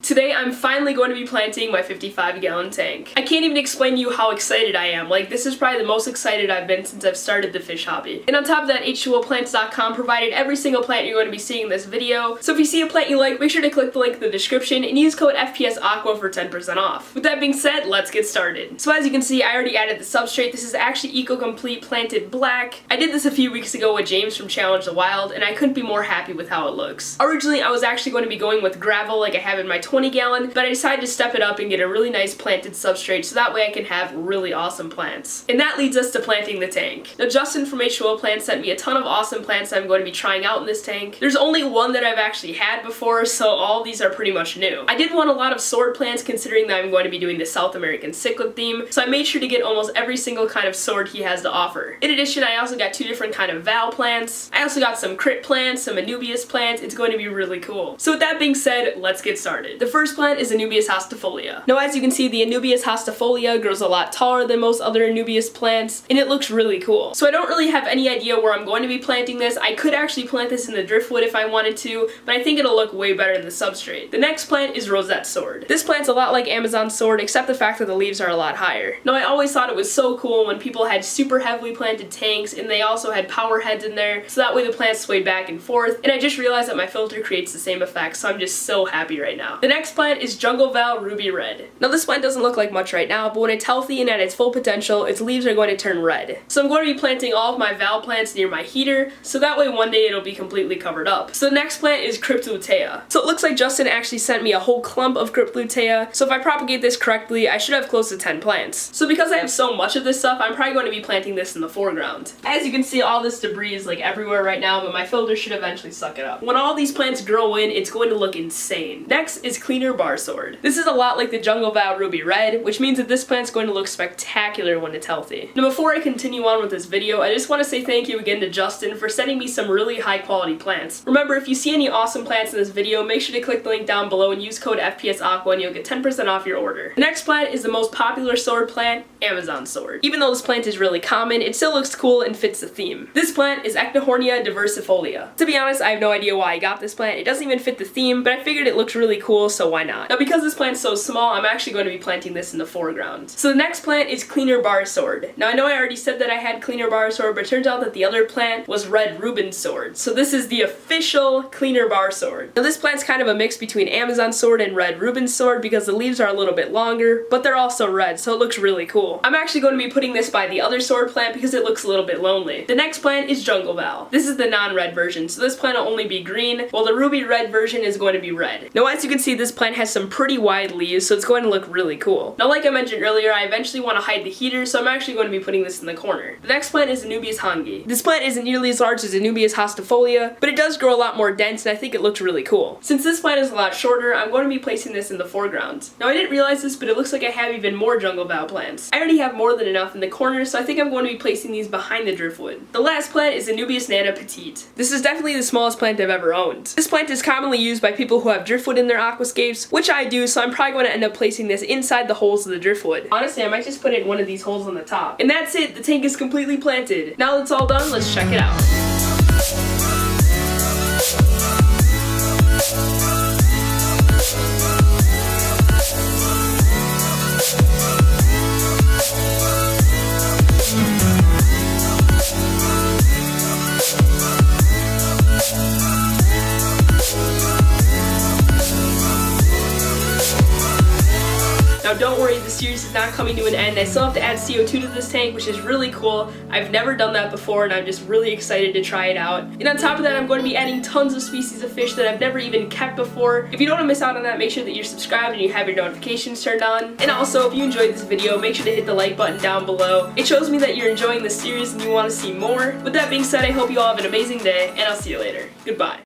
Today I'm finally going to be planting my 55-gallon tank. I can't even explain to you how excited I am. Like, this is probably the most excited I've been since I've started the fish hobby. And on top of that, H2Oplants.com provided every single plant you're going to be seeing in this video. So if you see a plant you like, make sure to click the link in the description and use code FPSAQUA for 10% off. With that being said, let's get started. So as you can see, I already added the substrate. This is actually Eco-Complete Planted Black. I did this a few weeks ago with James from Challenge the Wild, and I couldn't be more happy with how it looks. Originally, I was actually going to be going with gravel like I have in my 20-gallon, but I decided to step it up and get a really nice planted substrate so that way I can have really awesome plants. And that leads us to planting the tank. Now, Justin from H2O Plants sent me a ton of awesome plants that I'm going to be trying out in this tank. There's only one that I've actually had before, so all of these are pretty much new. I did want a lot of sword plants considering that I'm going to be doing the South American cichlid theme, so I made sure to get almost every single kind of sword he has to offer. In addition, I also got two different kind of Val plants. I also got some crit plants, some Anubias plants. It's going to be really cool. So with that being said, let's get started. The first plant is Anubias Hastifolia. Now, as you can see, the Anubias Hastifolia grows a lot taller than most other Anubias plants, and it looks really cool. So I don't really have any idea where I'm going to be planting this. I could actually plant this in the driftwood if I wanted to, but I think it'll look way better in the substrate. The next plant is Rosette Sword. This plant's a lot like Amazon Sword, except the fact that the leaves are a lot higher. Now, I always thought it was so cool when people had super heavily planted tanks, and they also had power heads in there, so that way the plants swayed back and forth, and I just realized that my filter creates the same effect, so I'm just so happy right now. The next plant is Jungle Val Ruby Red. Now, this plant doesn't look like much right now, but when it's healthy and at its full potential, its leaves are going to turn red. So I'm going to be planting all of my Val plants near my heater, so that way one day it'll be completely covered up. So the next plant is Cryptocoryne. So it looks like Justin actually sent me a whole clump of Cryptocoryne, so if I propagate this correctly, I should have close to 10 plants. So because I have so much of this stuff, I'm probably going to be planting this in the foreground. As you can see, all this debris is like everywhere right now, but my filter should eventually suck it up. When all these plants grow in, it's going to look insane. Next is Kleiner Bar Sword. This is a lot like the Jungle Val Ruby Red, which means that this plant's going to look spectacular when it's healthy. Now, before I continue on with this video, I just want to say thank you again to Justin for sending me some really high quality plants. Remember, if you see any awesome plants in this video, make sure to click the link down below and use code FPSAQUA and you'll get 10% off your order. The next plant is the most popular sword plant, Amazon Sword. Even though this plant is really common, it still looks cool and fits the theme. This plant is Eichhornia Diversifolia. To be honest, I have no idea why I got this plant. It doesn't even fit the theme, but I figured it looks really cool, so why not? Now, because this plant's so small, I'm actually going to be planting this in the foreground. So the next plant is Kleiner Bar Sword. Now, I know I already said that I had Kleiner Bar Sword, but it turns out that the other plant was red Rubin Sword. So this is the official Kleiner Bar Sword. Now, this plant's kind of a mix between Amazon Sword and red Rubin Sword because the leaves are a little bit longer, but they're also red, so it looks really cool. I'm actually going to be putting this by the other sword plant because it looks a little bit lonely. The next plant is Jungle Val. This is the non-red version, so this plant will only be green, while the ruby red version is going to be red. Now, as you can see, this plant has some pretty wide leaves, so it's going to look really cool. Now, like I mentioned earlier, I eventually want to hide the heater, so I'm actually going to be putting this in the corner. The next plant is Anubias Nangi. This plant isn't nearly as large as Anubias Hastifolia, but it does grow a lot more dense, and I think it looks really cool. Since this plant is a lot shorter, I'm going to be placing this in the foreground. Now, I didn't realize this, but it looks like I have even more Jungle Val plants. I already have more than enough in the corner, so I think I'm going to be placing these behind the driftwood. The last plant is Anubias Nangi Petite. This is definitely the smallest plant I've ever owned. This plant is commonly used by people who have driftwood in their aquascapes, which I do, so I'm probably going to end up placing this inside the holes of the driftwood. Honestly, I might just put it in one of these holes on the top. And that's it, the tank is completely planted. Now that's all done, let's check it out. Now, don't worry, the series is not coming to an end. I still have to add CO2 to this tank, which is really cool. I've never done that before, and I'm just really excited to try it out. And on top of that, I'm going to be adding tons of species of fish that I've never even kept before. If you don't want to miss out on that, make sure that you're subscribed and you have your notifications turned on. And also, if you enjoyed this video, make sure to hit the like button down below. It shows me that you're enjoying the series and you want to see more. With that being said, I hope you all have an amazing day, and I'll see you later. Goodbye.